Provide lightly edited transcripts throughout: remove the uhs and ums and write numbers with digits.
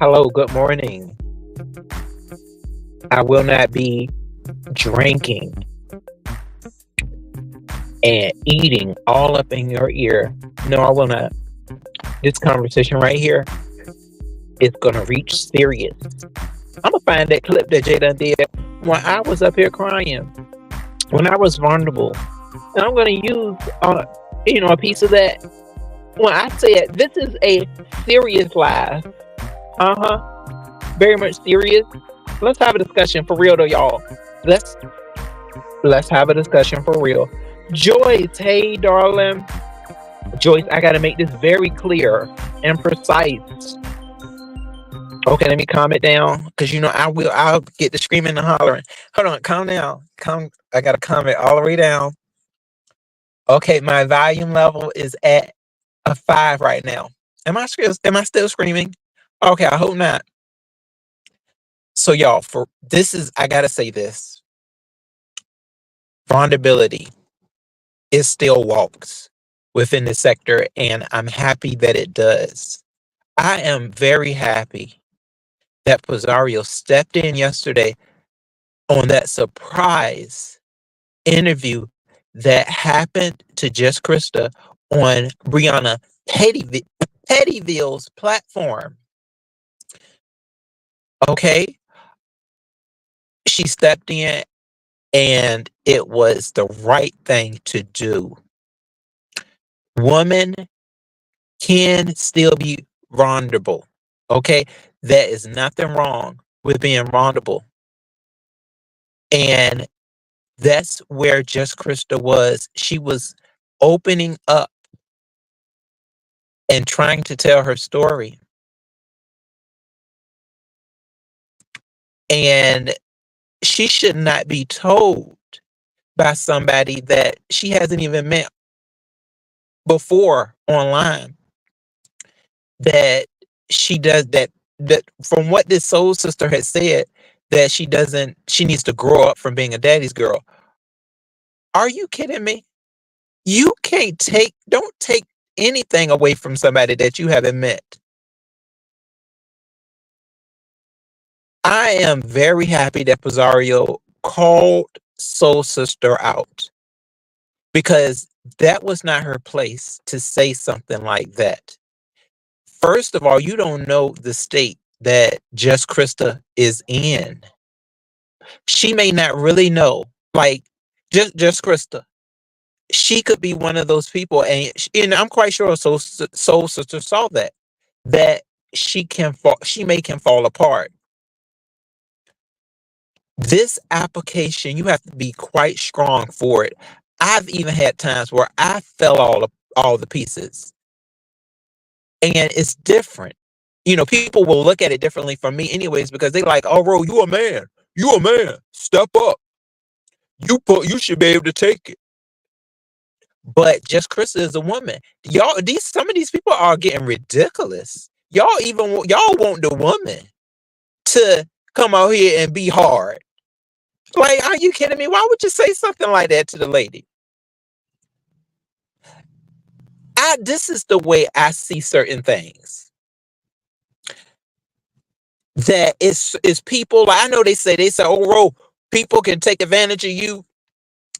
Hello, good morning. I will not be drinking and eating all up in your ear. No, I will not. This conversation right here is gonna reach serious. I'm gonna find that clip that Jay done did when I was up here crying, when I was vulnerable, and I'm gonna use, a piece of that when I said this is a serious life. Uh huh. Very much serious. Let's have a discussion for real, though, y'all. Let's let's have a discussion for real. Joyce, hey darling. Joyce, I gotta make this very clear and precise. Okay, let me calm it down. Cause I'll get the screaming and hollering. Hold on, calm down. I gotta calm it all the way down. Okay, my volume level is at a 5 right now. Am I still screaming? Okay, I hope not. So y'all, for this is I gotta say this. Vulnerability it still walks within the sector, and I'm happy that it does. I am very happy that Pizarro stepped in yesterday on that surprise interview that happened to Just Krista on Brianna Pettyville's platform. Okay, she stepped in, and it was the right thing to do. Woman can still be vulnerable. Okay, there is nothing wrong with being vulnerable, and that's where Just Krista was. She was opening up and trying to tell her story, and she should not be told by somebody that she hasn't even met before online that she does that from what this soul sister has said that she needs to grow up from being a daddy's girl. Are you kidding me? You can't don't take anything away from somebody that you haven't met. I am very happy that Pizarro called Soul Sister out because that was not her place to say something like that. First of all, you don't know the state that Just Krista is in. She may not really know. Like just Krista, she could be one of those people, and I'm quite sure Soul Sister saw that she can fall apart. This application, you have to be quite strong for it. I've even had times where I fell all the pieces, and it's different. People will look at it differently from me, anyways, because they like, "Oh, bro, you a man. You a man. Step up. You should be able to take it." But Just Krista is a woman. Some of these people are getting ridiculous. Y'all want the woman to come out here and be hard. Like, are you kidding me? Why would you say something like that to the lady? This is the way I see certain things. That it's people. Like, I know they say, "Oh, bro, people can take advantage of you.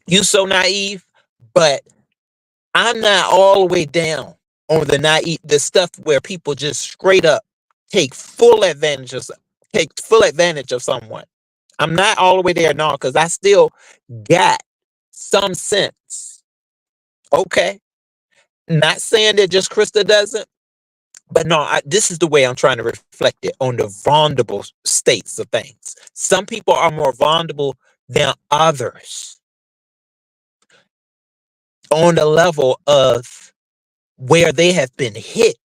You so naive," but I'm not all the way down on the stuff where people just straight up take full advantage of someone. I'm not all the way there now because I still got some sense. Okay. Not saying that Just Krista doesn't, but no, this is the way I'm trying to reflect it on the vulnerable states of things. Some people are more vulnerable than others on the level of where they have been hit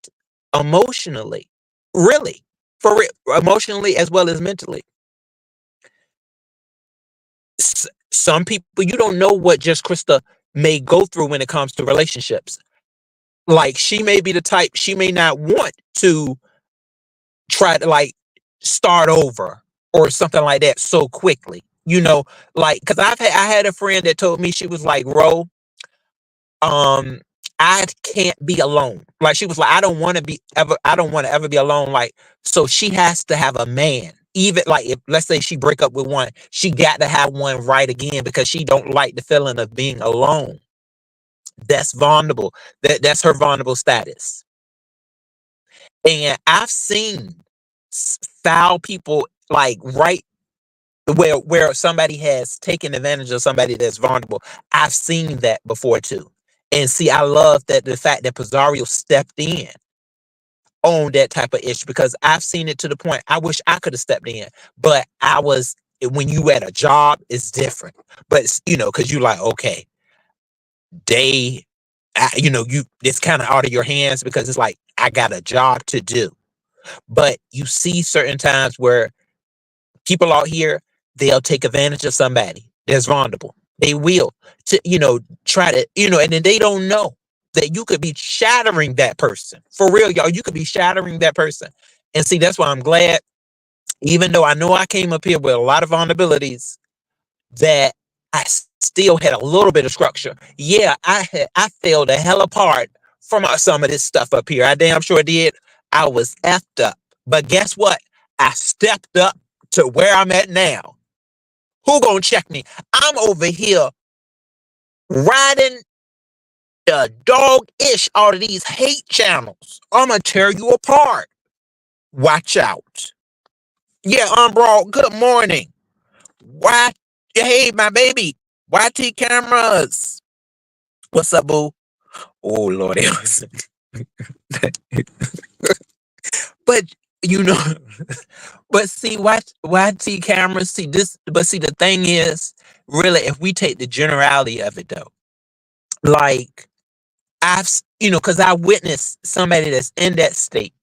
emotionally, really, emotionally as well as mentally. Some people, you don't know what Just Krista may go through when it comes to relationships. Like, she may be the type, she may not want to try to like start over or something like that so quickly. Like, because I had a friend that told me, she was like, "Ro, um I can't be alone. Like she was like, I don't want to ever be alone. Like, so she has to have a man. Even like if let's say she break up with one, she got to have one right again because she don't like the feeling of being alone. That's vulnerable. That's her vulnerable status. And I've seen foul people like right where somebody has taken advantage of somebody that's vulnerable. I've seen that before too. And see, I love that the fact that Pizarro stepped in on that type of issue because I've seen it to the point I wish I could have stepped in, but I was when you at a job, it's different. But because you like, okay, they, you it's kind of out of your hands because it's like I got a job to do. But you see certain times where people out here, they'll take advantage of somebody that's vulnerable. They will to, try to, and then they don't know that you could be shattering that person. For real, y'all, you could be shattering that person. And see, that's why I'm glad, even though I know I came up here with a lot of vulnerabilities, that still had a little bit of structure. Yeah, I fell the hell apart from some of this stuff up here. I damn sure did. I was effed up. But guess what? I stepped up to where I'm at now. Who gonna check me? I'm over here riding the dog-ish out of these hate channels. I'm gonna tear you apart. Watch out. Yeah, bro, good morning. Why? Hey, my baby. YT cameras. What's up, boo? Oh, Lord. But, you know, but see, YT cameras, see this, but see, the thing is, really, if we take the generality of it, though, like, because I witnessed somebody that's in that state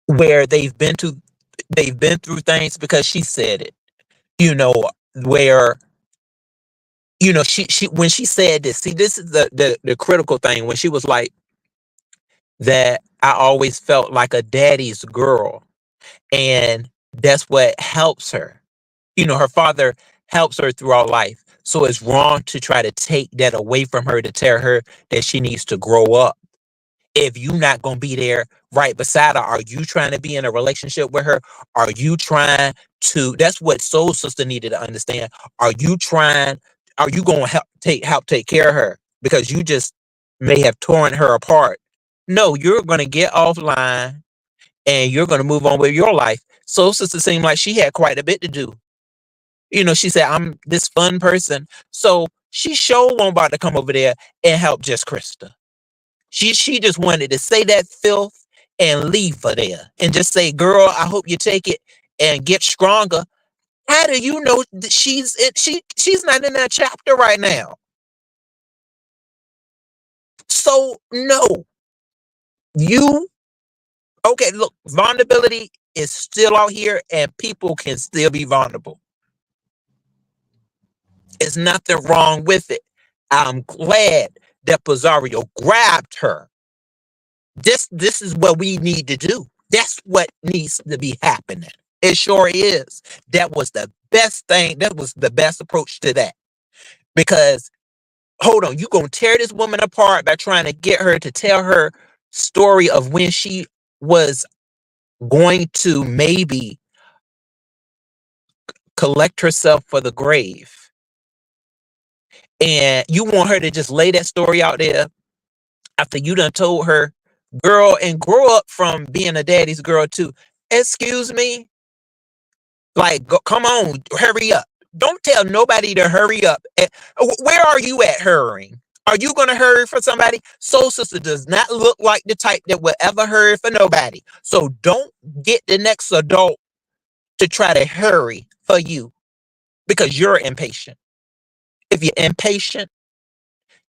where they've been through things because she said it, where, she when she said this, see, this is the critical thing when she was like that. I always felt like a daddy's girl, and that's what helps her. Her father helps her throughout life. So it's wrong to try to take that away from her to tell her that she needs to grow up. If you're not going to be there right beside her, are you trying to be in a relationship with her? Are you trying to, that's what Soul Sister needed to understand. Are you going to help take care of her? Because you just may have torn her apart. No, you're going to get offline and you're going to move on with your life. Soul Sister seemed like she had quite a bit to do. She said, I'm this fun person. So she sure won't about to come over there and help just Krista. She just wanted to say that filth and leave her there and just say, girl, I hope you take it and get stronger. How do you know that she's not in that chapter right now? So no, okay, look, vulnerability is still out here and people can still be vulnerable. There's nothing wrong with it. I'm glad that Pizarro grabbed her. This is what we need to do. That's what needs to be happening. It sure is. That was the best thing. That was the best approach to that. Because, hold on, you going to tear this woman apart by trying to get her to tell her story of when she was going to maybe collect herself for the grave. And you want her to just lay that story out there after you done told her, girl, and grow up from being a daddy's girl too. Excuse me? Like, come on, hurry up. Don't tell nobody to hurry up. Where are you at hurrying? Are you going to hurry for somebody? Soul Sister does not look like the type that will ever hurry for nobody. So don't get the next adult to try to hurry for you because you're impatient. If you're impatient,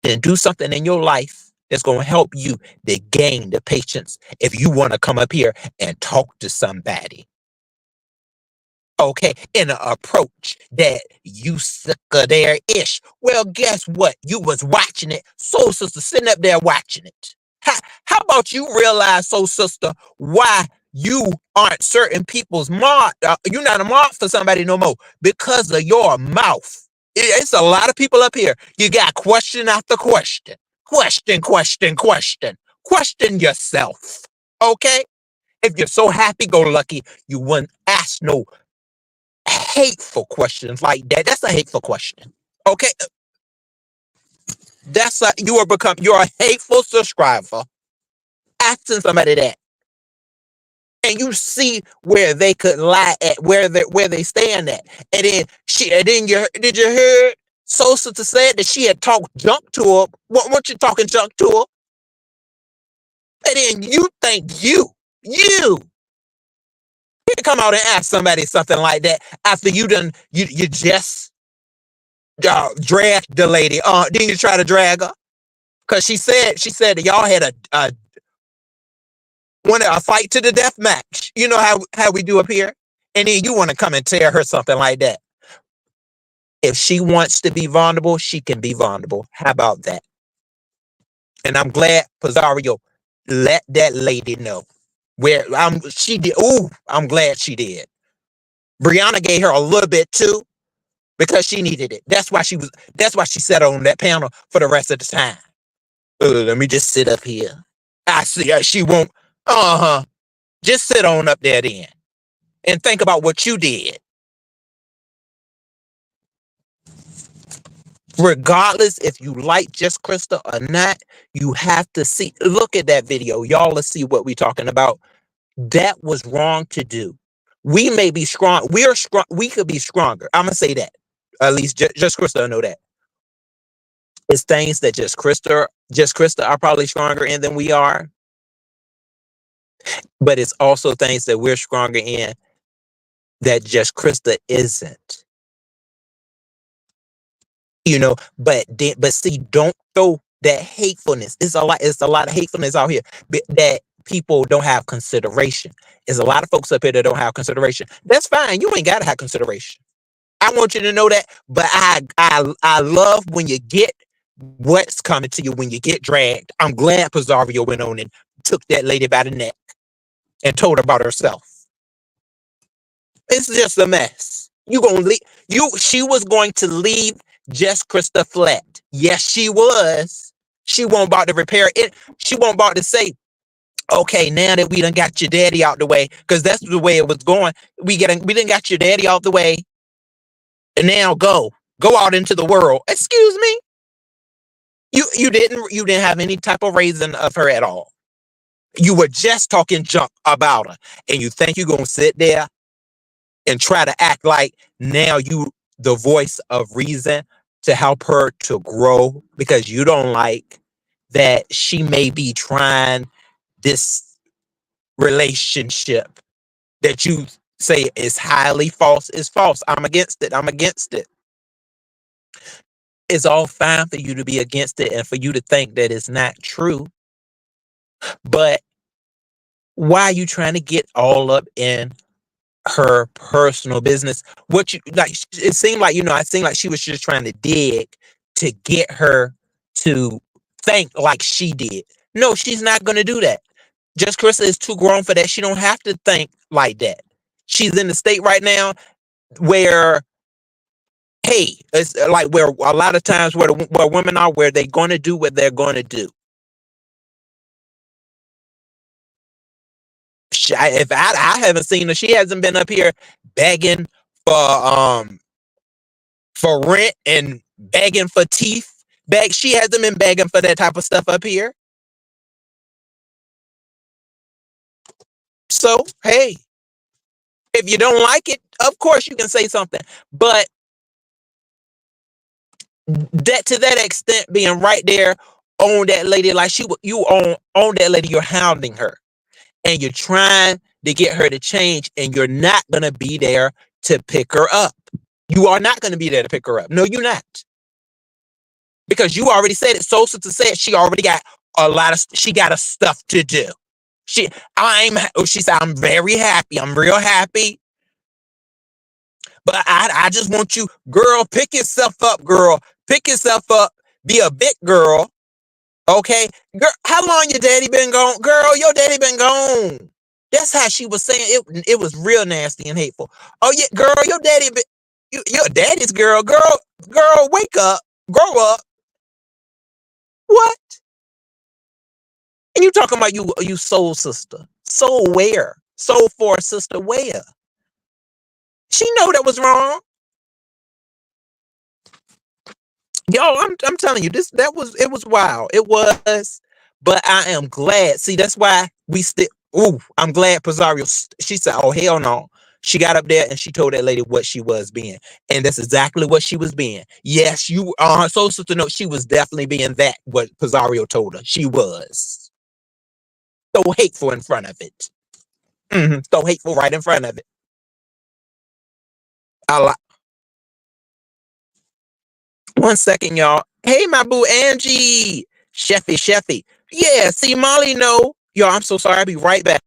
then do something in your life that's going to help you to gain the patience if you want to come up here and talk to somebody. Okay, in an approach that you sick of their ish. Well, guess what? You was watching it. Soul Sister sitting up there watching it. How about you realize, Soul Sister, why you aren't certain people's mark? You're not a mark for somebody no more because of your mouth. It's a lot of people up here. You got question after question. Question yourself. Okay? If you're so happy-go-lucky, you wouldn't ask no hateful questions like that. That's a hateful question. Okay? You're a hateful subscriber asking somebody that. And you see where they could lie at, where they stand at. And then did you hear Sosa to say that she had talked junk to her? What you talking junk to her? And then you think you can come out and ask somebody something like that after you just dragged the lady. Didn't you try to drag her? Because she said that y'all had a fight to the death match. You know how we do up here? And then you want to come and tell her something like that. If she wants to be vulnerable, she can be vulnerable. How about that? And I'm glad Pizarro let that lady know where she did. Ooh, I'm glad she did. Brianna gave her a little bit too because she needed it. That's why she sat on that panel for the rest of the time. Let me just sit up here. I see her. She won't. Uh-huh. Just sit on up there then. And think about what you did. Regardless if you like Just Krista or not, you have to look at that video. Y'all, let's see what we're talking about. That was wrong to do. We may be strong. We're strong. We could be stronger. I'm gonna say that. At least Just Krista know that. It's things that Just Krista are probably stronger in than we are. But it's also things that we're stronger in that Just Krista isn't. But see, don't throw that hatefulness. It's a lot of hatefulness out here that people don't have consideration. There's a lot of folks up here that don't have consideration. That's fine. You ain't gotta have consideration. I want you to know that. But I love when you get what's coming to you when you get dragged. I'm glad Pizarro went on and took that lady by the neck and told her about herself. It's just a mess. She was going to leave Just Krista flat. Yes, she was. She won't about to repair it. She won't about to say, okay, now that we done got your daddy out the way, because that's the way it was going. We done got your daddy out the way. And now go out into the world. Excuse me. You didn't have any type of raising of her at all. You were just talking junk about her. And you think you're gonna sit there and try to act like now you the voice of reason to help her to grow because you don't like that she may be trying this relationship that you say is highly false is false. I'm against it. It's all fine for you to be against it and for you to think that it's not true. But why are you trying to get all up in her personal business? It seemed like she was just trying to dig to get her to think like she did. No, she's not going to do that. Just Krista is too grown for that. She don't have to think like that. She's in the state right now where, hey, it's like where a lot of times where women are, where they're going to do what they're going to do. I haven't seen her, she hasn't been up here begging for rent and begging for teeth. She hasn't been begging for that type of stuff up here. So hey, if you don't like it, of course you can say something. But that to that extent, being right there on that lady, like you on that lady, you're hounding her. And you're trying to get her to change, and you're not going to be there to pick her up. You are not going to be there to pick her up. No, you're not. Because you already said it. Sosa said she already got she got a stuff to do. She said, I'm very happy. I'm real happy. But I just want you, girl, pick yourself up, girl. Pick yourself up. Be a big girl. Okay, girl, how long your daddy been gone? Girl, your daddy been gone. That's how she was saying it. It was real nasty and hateful. Oh yeah, girl, your daddy your daddy's girl. Girl, wake up. Grow up. What? And you talking about you soul sister. Soul where? Soul for a sister where? She know that was wrong. Yo, I'm telling you, it was wild. It was, but I am glad. See, that's why we still. Ooh, I'm glad Pizarro. She said, "Oh hell no." She got up there and she told that lady what she was being, and that's exactly what she was being. Yes, you are so sister. No, she was definitely being that. What Pizarro told her, she was so hateful in front of it. So hateful right in front of it. I like. One second, y'all. Hey, my boo Angie. Sheffy. Yeah, see, Molly, no. Yo, I'm so sorry. I'll be right back.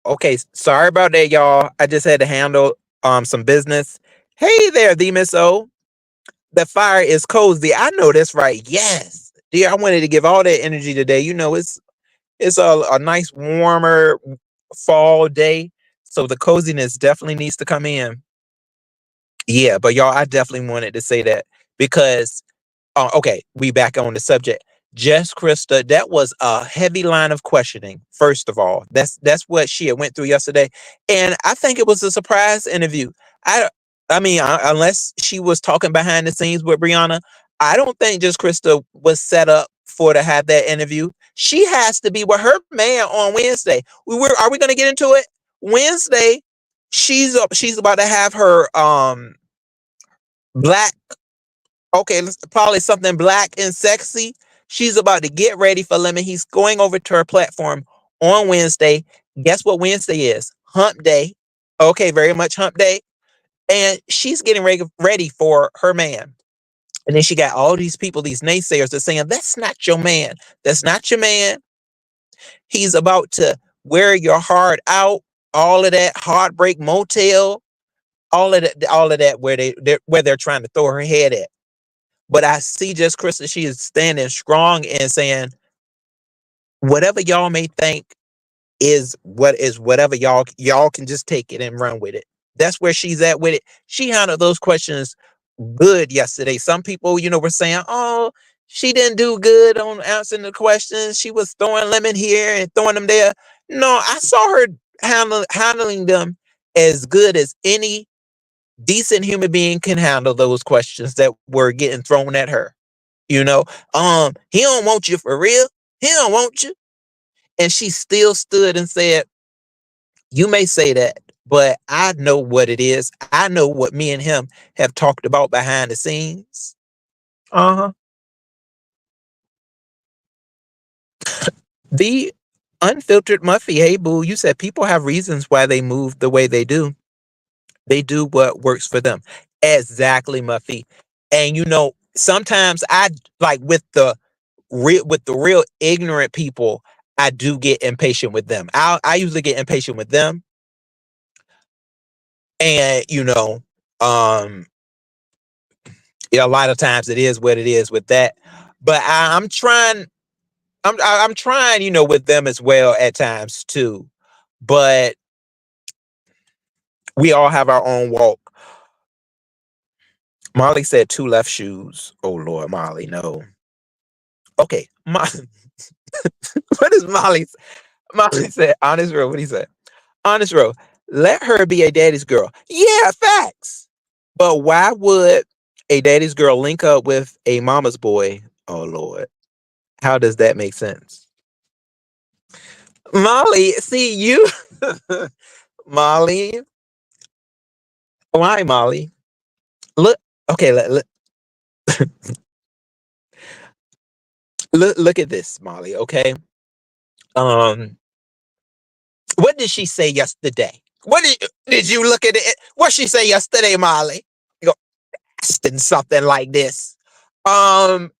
Okay, sorry about that, y'all. I just had to handle some business. Hey there, the Miss O. The fire is cozy. I know that's right. Yes. Dear, I wanted to give all that energy today. You know, it's a nice warmer fall day. So the coziness definitely needs to come in. Yeah, but y'all, I definitely wanted to say that because okay, we back on the subject. Jess Krista, that was a heavy line of questioning. First of all, that's what she had went through yesterday, and I think it was a surprise interview. I I mean, unless she was talking behind the scenes with Brianna, I don't think Jess Krista was set up for to have that interview. She has to be with her man on Wednesday. Are we going to get into it? Wednesday, she's up. She's about to have her black. Okay, probably something black and sexy. She's about to get ready for Lemon. He's going over to her platform on Wednesday. Guess what Wednesday is? Hump day. Okay, very much hump day. And she's getting ready for her man. And then she got all these people, these naysayers, that saying, that's not your man. That's not your man. He's about to wear your heart out. All of that heartbreak motel, all of that where they're trying to throw her head at. But I see just Krista, she is standing strong and saying, whatever y'all may think is whatever y'all can just take it and run with it. That's where she's at with it. She handled those questions good yesterday. Some people, were saying, oh, she didn't do good on answering the questions. She was throwing Lemon here and throwing them there. No, I saw her handling them as good as any decent human being can handle those questions that were getting thrown at her. He don't want you for real. He don't want you. And she still stood and said, you may say that, but I know what it is. I know what me and him have talked about behind the scenes. Uh-huh. The unfiltered Muffy, hey boo, you said people have reasons why they move the way they do. They do what works for them. Exactly, Muffy. And sometimes I like with the real ignorant people, I do get impatient with them. I usually get impatient with them, and yeah, a lot of times it is what it is with that. But I'm trying. I'm trying, with them as well at times too. But we all have our own walk. Molly said two left shoes. Oh Lord, Molly, no. Okay, what is Molly's? Molly said, honest real. What he said? Honest row. Let her be a daddy's girl. Yeah, facts. But why would a daddy's girl link up with a mama's boy? Oh Lord. How does that make sense? Molly, see you. Molly. Why, Molly? Look, okay, look at this, Molly, okay? Um, what did she say yesterday? What did you look at it? What she say yesterday, Molly? You go asking something like this. Um,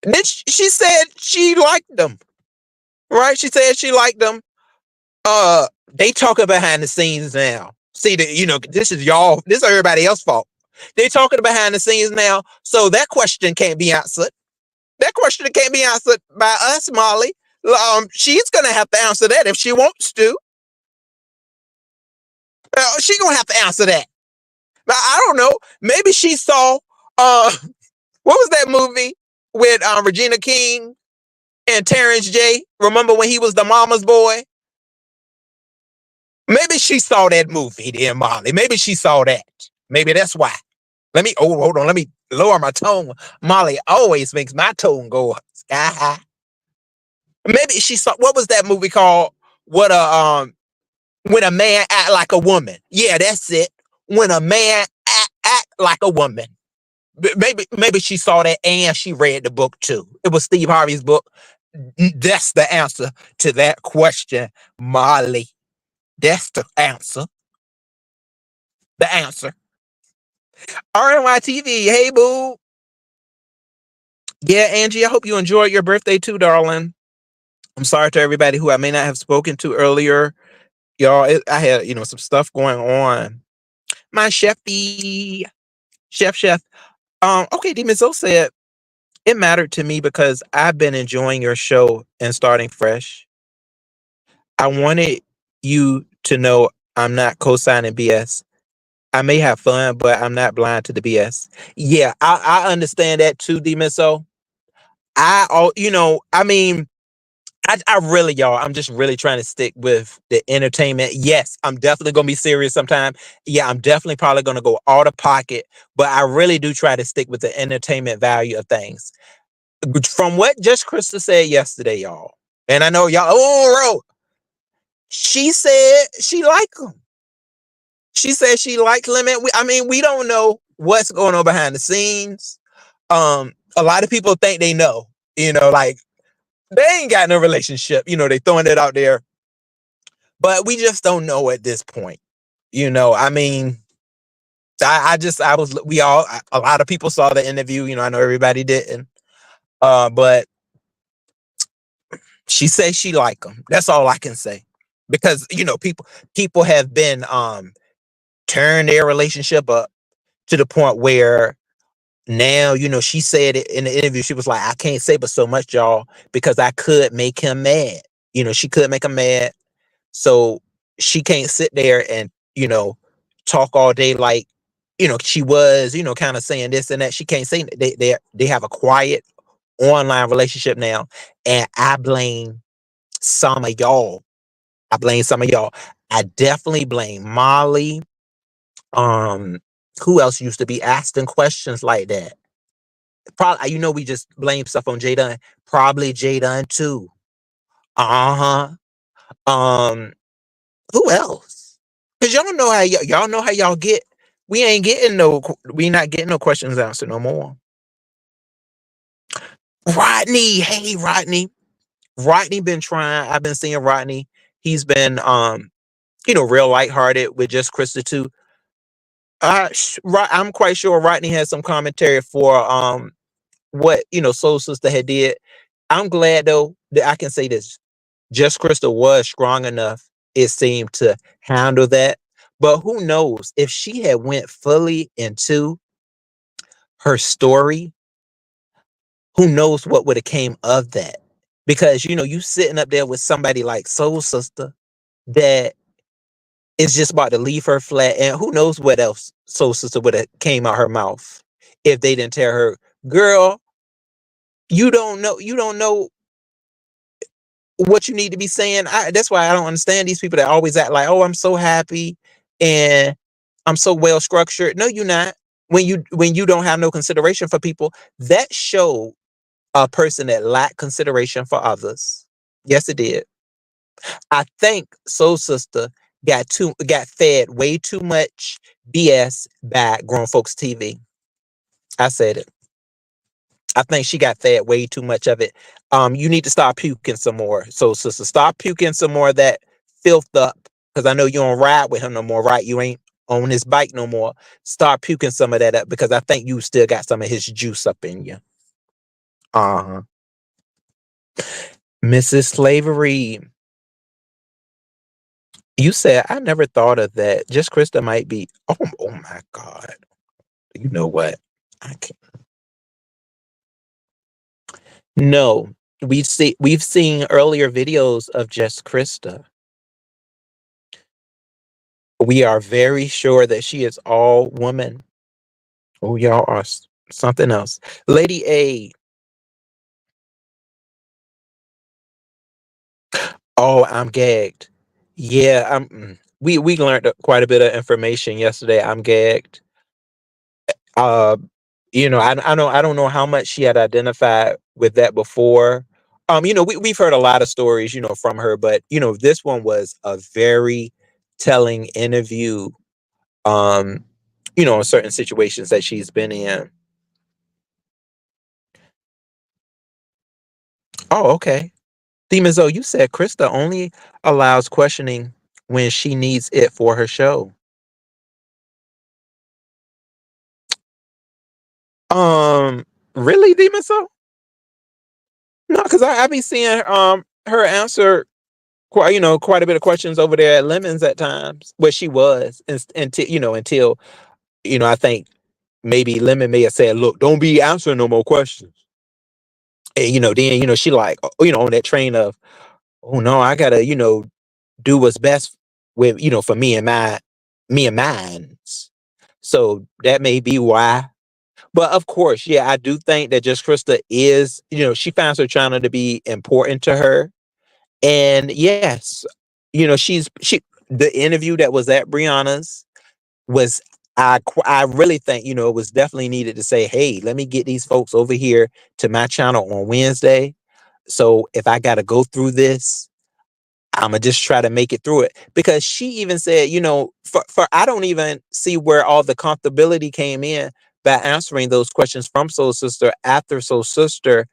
then she said she liked them, right? She said she liked them. They talking behind the scenes now. See that this is y'all. This is everybody else's fault. They talking behind the scenes now, so that question can't be answered. That question can't be answered by us, Molly. She's gonna have to answer that if she wants to. She's gonna have to answer that. Now, I don't know. Maybe she saw. What was that movie with Regina King and Terrence J? Remember when he was the mama's boy? Maybe she saw that movie, dear Molly. Maybe she saw that. Maybe that's why. Hold on. Let me lower my tone. Molly always makes my tone go sky high. Maybe she saw, what was that movie called? What when a man act like a woman. Yeah, that's it. When a man act like a woman. Maybe she saw that and she read the book too. It was Steve Harvey's book. That's the answer to that question, Molly. That's the answer. The answer. RNYTV, hey boo. Yeah, Angie, I hope you enjoyed your birthday too, darling. I'm sorry to everybody who I may not have spoken to earlier. Y'all, I had, some stuff going on. My chefy, chef. Okay, Demonzo said, it mattered to me because I've been enjoying your show and starting fresh. I wanted you to know I'm not co-signing BS. I may have fun, but I'm not blind to the BS. Yeah, I understand that too, Demonzo. I mean, I really, y'all, I'm just really trying to stick with the entertainment. Yes, I'm definitely gonna be serious sometime. Yeah, I'm definitely probably gonna go out of pocket, but I really do try to stick with the entertainment value of things. From what Just Krista said yesterday, y'all, and I know y'all, she said she liked him. She said she liked Lemon. I mean, we don't know what's going on behind the scenes. A lot of people think they know, like they ain't got no relationship. They throwing it out there, but we just don't know at this point. I mean, a lot of people saw the interview. I know everybody didn't. But she says she like him. That's all I can say, because people have been turn their relationship up to the point where now, she said it in the interview. She was like, I can't say but so much, y'all, because I could make him mad. She could make him mad. So she can't sit there and, talk all day like, she was, kind of saying this and that. She can't say they have a quiet online relationship now. And I blame some of y'all. I blame some of y'all. I definitely blame Molly. Um, who else used to be asking questions like that? Probably, we just blame stuff on J Dunn. Probably J Dunn too. Uh-huh. Who else? Cause y'all know how y'all know how y'all get. We not getting no questions answered no more. Rodney, hey Rodney. Rodney been trying. I've been seeing Rodney. He's been real lighthearted with Just Krista too. I'm quite sure Rodney has some commentary for what Soul Sister had did. I'm glad though that I can say this. Just Krista was strong enough, it seemed, to handle that. But who knows if she had went fully into her story, who knows what would have came of that? Because you sitting up there with somebody like Soul Sister that is just about to leave her flat, and who knows what else Soul Sister would have came out her mouth if they didn't tell her, girl, you don't know what you need to be saying. That's why I don't understand these people that always act like, oh, I'm so happy and I'm so well structured. No, you're not. When you don't have no consideration for people, that showed a person that lacked consideration for others. Yes, it did. I think Soul Sister got fed way too much BS by Grown Folks TV. I said it. I think she got fed way too much of it. You need to start puking some more. So, sister, stop puking some more of that filth up. Because I know you don't ride with him no more, right? You ain't on his bike no more. Start puking some of that up, because I think you still got some of his juice up in you. Uh-huh. Mrs. Slavery, you said, I never thought of that. Just Krista might be. Oh my God. You know what? I can't. No, we've seen earlier videos of Just Krista. We are very sure that she is all woman. Oh, y'all are something else. Lady A. Oh, I'm gagged. Yeah, we learned quite a bit of information yesterday. I'm gagged. Uh, I don't know how much she had identified with that before. We've heard a lot of stories, from her, but this one was a very telling interview. Um, in certain situations that she's been in. Oh, okay. Demonzo, you said Krista only allows questioning when she needs it for her show. Really, Demonzo? No, because I be seeing her answer quite a bit of questions over there at Lemons at times, where she was until I think maybe Lemon may have said, "Look, don't be answering no more questions." And then she like on that train of, "Oh no, I gotta do what's best with for me and mine." So that may be why. But of course, yeah, I do think that Just Krista is, she finds her channel to be important to her. And yes, the interview that was at Brianna's was, I really think, it was definitely needed to say, hey, let me get these folks over here to my channel on Wednesday. So if I got to go through this, I'm gonna just try to make it through it. Because she even said, for I don't even see where all the comfortability came in by answering those questions from Soul Sister after Soul Sister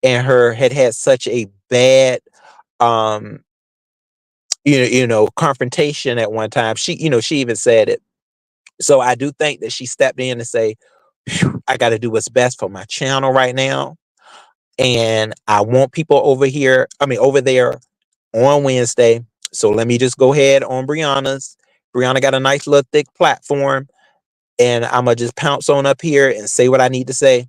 and her had such a bad um confrontation at one time. She even said it. So I do think that she stepped in to say, "Phew, I got to do what's best for my channel right now. And I want people over there on Wednesday. So let me just go ahead on Brianna's. Brianna got a nice little thick platform. And I'm going to just pounce on up here and say what I need to say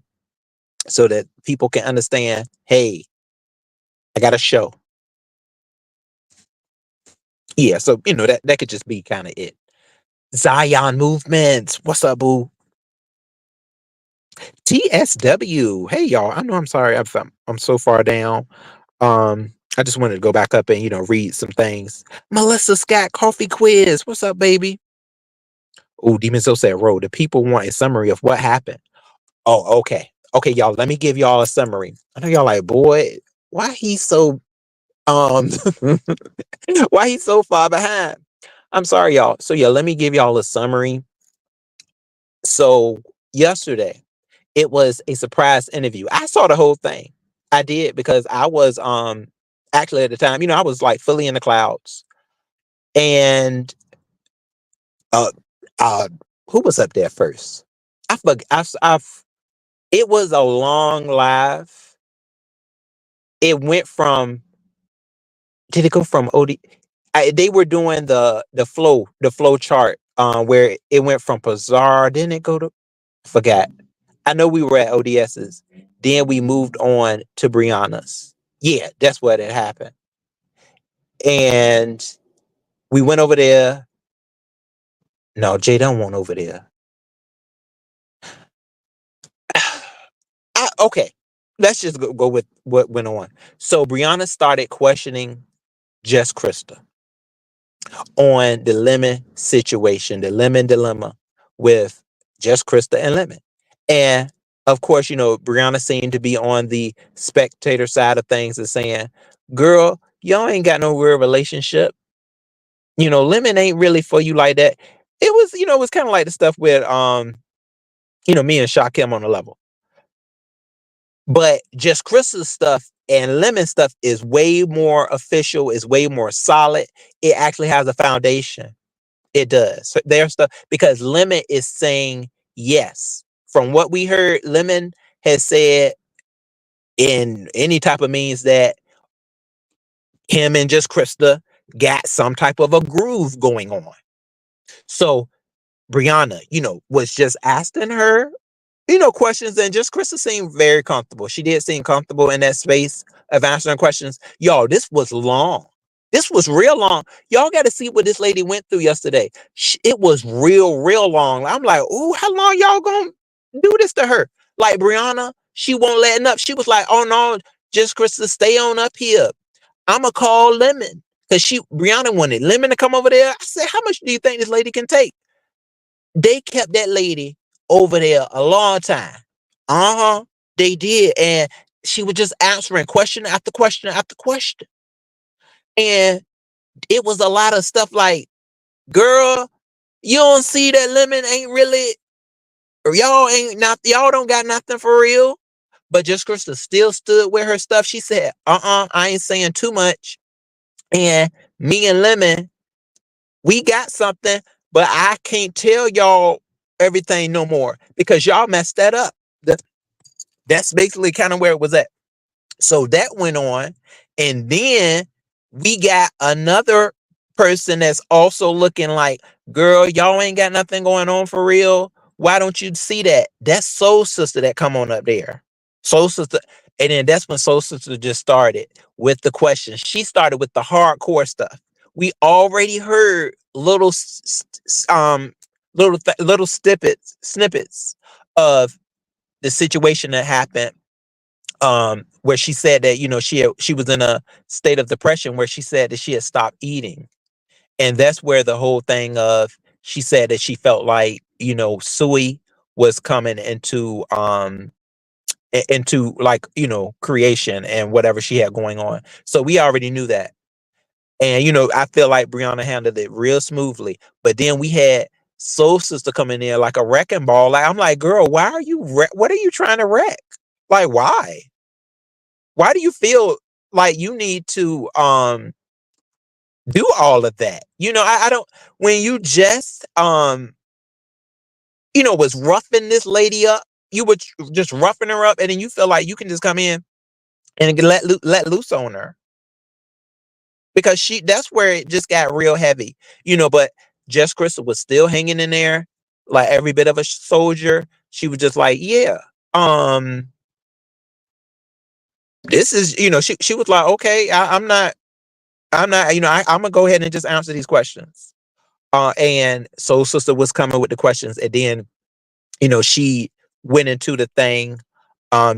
so that people can understand, hey, I got a show." Yeah, so, that could just be kind of it. Zion Movements. What's up, boo? TSW. Hey, y'all. I know I'm sorry. I'm so far down. I just wanted to go back up and, read some things. Melissa Scott Coffee Quiz. What's up, baby? Oh, Demon So said, Ro, the people want a summary of what happened. Oh, okay. Okay, y'all, let me give y'all a summary. I know y'all like, boy, why he's so um why he's so far behind? I'm sorry, y'all. So yeah, let me give y'all a summary. So yesterday, it was a surprise interview. I saw the whole thing. I did because I was actually at the time, I was like fully in the clouds. And uh uh who was up there first? I forgot. It was a long live. It went from, did it go from they were doing the flow chart where it went from Pazar, didn't it go to, forgot. I know we were at ODS's. Then we moved on to Brianna's. Yeah, that's what it happened. And we went over there. No, Jay don't want over there. Okay, let's just go with what went on. So Brianna started questioning Just Krista on the Lemon situation, the Lemon dilemma with Just Krista and Lemon. And of course, Brianna seemed to be on the spectator side of things and saying, girl, y'all ain't got no real relationship. Lemon ain't really for you like that. It was kind of like the stuff with me and Shakim on the level. But Just Krista's stuff and Lemon stuff is way more official, is way more solid. It actually has a foundation. It does. So their stuff, because Lemon is saying yes. From what we heard, Lemon has said in any type of means that him and Just Krista got some type of a groove going on. So Brianna, was just asking her, questions, and Just Krista seemed very comfortable. She did seem comfortable in that space of answering questions. Y'all, this was long. This was real long. Y'all got to see what this lady went through yesterday. It was real long. I'm like, oh, how long y'all gonna do this to her? Like Brianna, she won't letting up. She was like, oh no, Just Krista, stay on up here. I'ma call Lemon. Cause Brianna wanted Lemon to come over there. I said, how much do you think this lady can take? They kept that lady over there a long time. They did. And she was just answering question after question after question. And it was a lot of stuff like, girl, you don't see that Lemon ain't really, or y'all don't got nothing for real. But Just Krista still stood with her stuff. She said, I ain't saying too much. And me and Lemon, we got something, but I can't tell y'all everything no more because y'all messed that up. That's basically kind of where it was at. So that went on. And then we got another person that's also looking like, girl, y'all ain't got nothing going on for real. Why don't you see that? That's Soul Sister that come on up there. Soul Sister. And then that's when Soul Sister just started with the questions. She started with the hardcore stuff. We already heard little snippets of the situation that happened, where she said that, she was in a state of depression where she said that she had stopped eating. And that's where the whole thing of, she said that she felt like, Sui was coming into like, creation and whatever she had going on. So we already knew that. And I feel like Brianna handled it real smoothly. But then we had Soul Sister coming in like a wrecking ball. Like, I'm like, girl, why are you what are you trying to wreck? Like, why? Why do you feel like you need to do all of that? I don't, when you just was roughing this lady up, you were just roughing her up, and then you feel like you can just come in and let loose on her, because that's where it just got real heavy. But Jess Crystal was still hanging in there like every bit of a soldier. She was just like, yeah, um this is, she was like, okay, I'm not, I'm gonna go ahead and just answer these questions. And Soul Sister was coming with the questions, and then she went into the thing.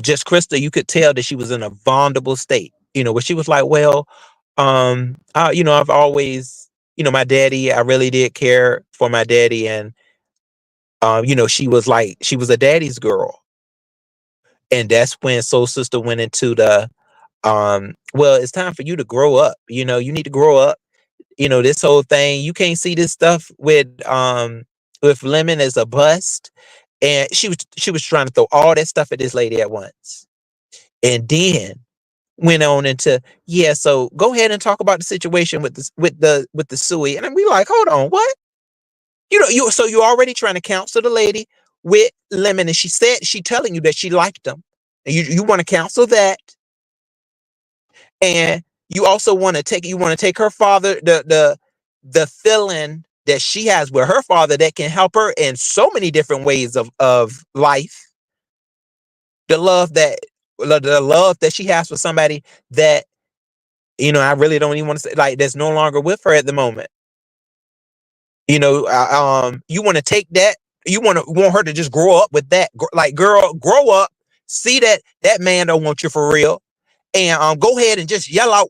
Just Krista, you could tell that she was in a vulnerable state, where she was like, well, I've always, my daddy, I really did care for my daddy. And, she was like, she was a daddy's girl. And that's when Soul Sister went into the, well, it's time for you to grow up. You need to grow up. This whole thing, you can't see this stuff with Lemon as a bust. And she was trying to throw all that stuff at this lady at once. And then went on into, yeah, so go ahead and talk about the situation with the Sui. And then we like, hold on, what? So you're already trying to counsel the lady with Lemon, and she telling you that she liked him. And you want to counsel that. And you also want to take her father, the feeling that she has with her father that can help her in so many different ways of life. The love that she has for somebody that, I really don't even want to say, like, that's no longer with her at the moment. You want to take that, want her to just grow up with that. Like, girl, grow up, see that man don't want you for real, and go ahead and just yell out,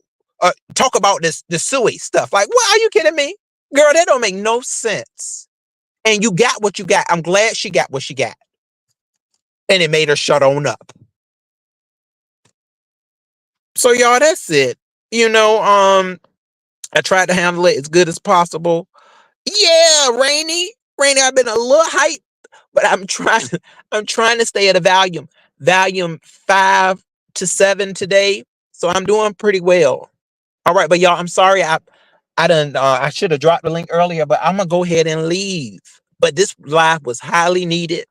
talk about the Suey stuff. Like, what, are you kidding me? Girl, that don't make no sense. And you got what you got. I'm glad she got what she got. And it made her shut on up. So y'all, that's it. I tried to handle it as good as possible. Yeah, Rainy, I've been a little hype, but I'm trying to stay at a volume 5 to 7 today. So I'm doing pretty well. All right, but y'all, I'm sorry, I should have dropped the link earlier, but I'm gonna go ahead and leave. But this live was highly needed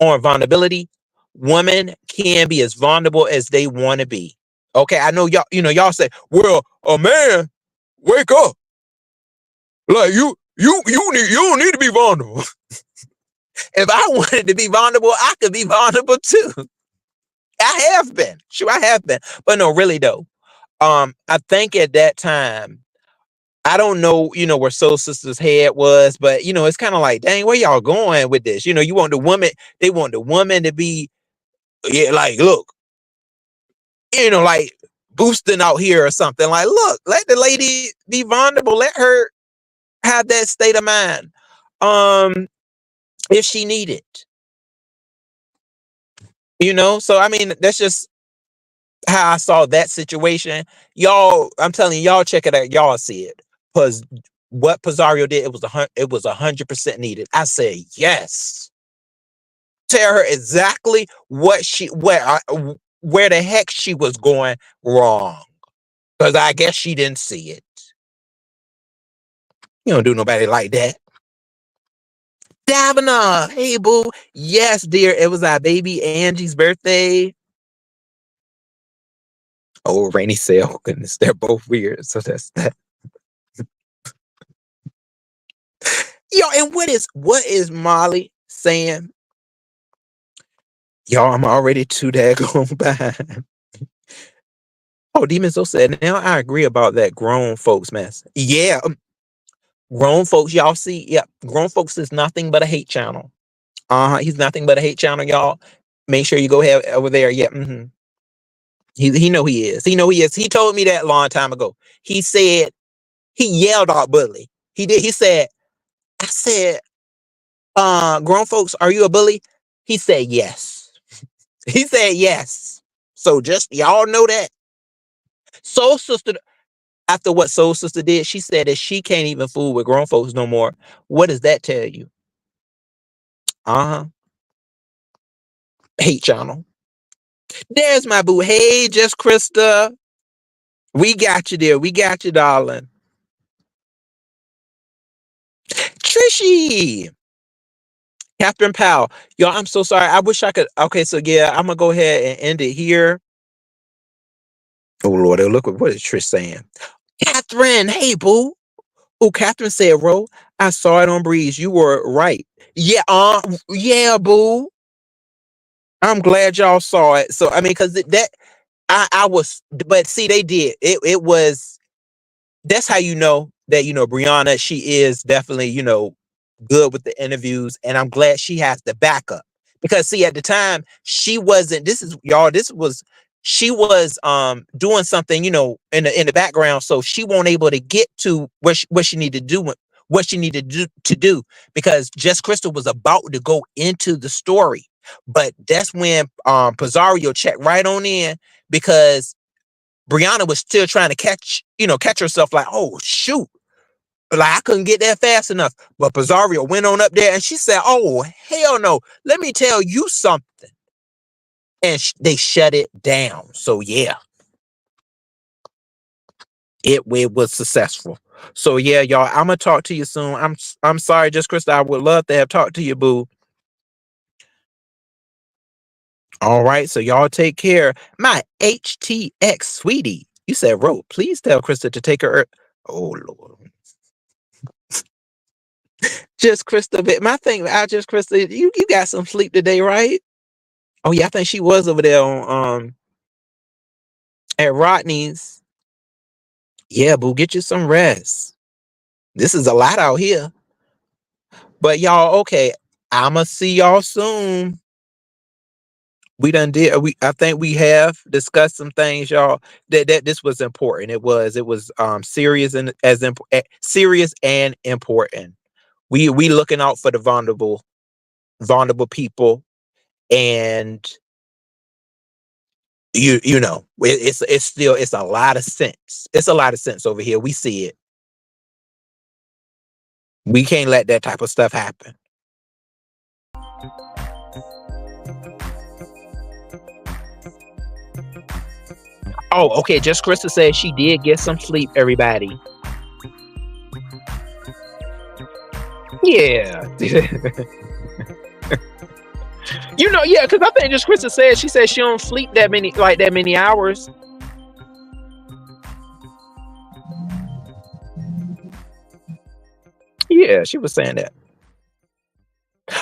on vulnerability. Women can be as vulnerable as they want to be. Okay, I know y'all say, well, a man, wake up. Like, you don't need to be vulnerable. If I wanted to be vulnerable, I could be vulnerable too. I have been. Sure, I have been. But no, really though. I think at that time, I don't know, where Soul Sister's head was, but it's kind of like, dang, where y'all going with this? You want the woman, they want the woman to be, yeah, like, look, like boosting out here or something. Like, look, let the lady be vulnerable. Let her have that state of mind. If she need it. So I mean, that's just how I saw that situation. Y'all, I'm telling y'all, check it out. Y'all see it. Because what Pizarro did, it was 100% needed. I said yes. Tell her exactly where the heck she was going wrong. Because I guess she didn't see it. You don't do nobody like that. Davina, hey boo. Yes, dear. It was our baby Angie's birthday. Oh, Rainy said, oh goodness, they're both weird. So that's that. Yo, and what is Molly saying? Y'all, I'm already too daggone bad. Oh, Demon So said, now I agree about that grown folks mess. Yeah, grown folks, y'all see, yeah, grown folks is nothing but a hate channel. He's nothing but a hate channel, y'all. Make sure you go ahead over there. Yeah. He know he is. He know he is. He told me that a long time ago. He said he yelled out bully. He did. He said, I said, grown folks, are you a bully? He said yes. He said yes. So just y'all know that. Soul Sister, after what Soul Sister did, she said that she can't even fool with grown folks no more. What does that tell you? Hate channel. There's my boo. Hey, just Krista. We got you there. We got you, darling. Trishy. Catherine Powell. Y'all, I'm so sorry. I wish I could. Okay, so yeah, I'm going to go ahead and end it here. Oh, Lord. Look what is Trish saying. Catherine. Hey, boo. Oh, Catherine said, Ro, I saw it on Breeze. You were right. Yeah, yeah, boo. I'm glad y'all saw it. So, I mean, because that, I was, but see, they did. It was, that's how you know that, Brianna, she is definitely, good with the interviews. And I'm glad she has the backup. Because see, at the time, she wasn't, she was doing something, in the background. So she won't able to get to what she needed to do, because Jess Crystal was about to go into the story. But that's when Pizarro checked right on in, because Brianna was still trying to catch herself, like, oh shoot, like I couldn't get there fast enough. But Pizarro went on up there and she said, oh hell no, let me tell you something. And they shut it down. So yeah, it was successful. So yeah, y'all, I'm gonna talk to you soon. I'm sorry, just Krista, I would love to have talked to you, boo. All right, so y'all take care. My HTX sweetie. You said, Ro, please tell Krista to take her. Oh Lord. Just Krista, my thing, just Krista, you got some sleep today, right? Oh yeah, I think she was over there on at Rodney's. Yeah, boo, get you some rest. This is a lot out here. But y'all, okay, I'ma see y'all soon. We done did. I think we have discussed some things, y'all. That this was important. It was serious and serious and important. We looking out for the vulnerable people, and it's still a lot of sense. It's a lot of sense over here. We see it. We can't let that type of stuff happen. Oh, okay. Just Krista said she did get some sleep, everybody. Yeah. Yeah, because I think just Krista said, she said she don't sleep that many hours. Yeah, she was saying that.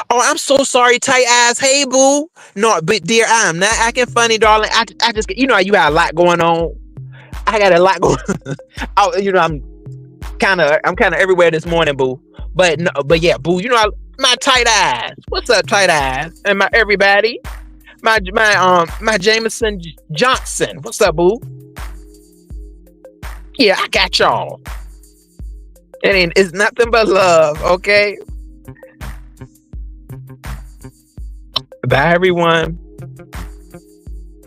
Oh, I'm so sorry, tight eyes. Hey, boo. No, but dear, I'm not acting funny, darling. I just, you got a lot going on. I got a lot going on. Oh, I'm kind of everywhere this morning, boo. But no, but yeah, boo. My tight eyes. What's up, tight eyes? And my everybody. My Jameson Johnson. What's up, boo? Yeah, I got y'all. It's nothing but love, okay? Bye, everyone.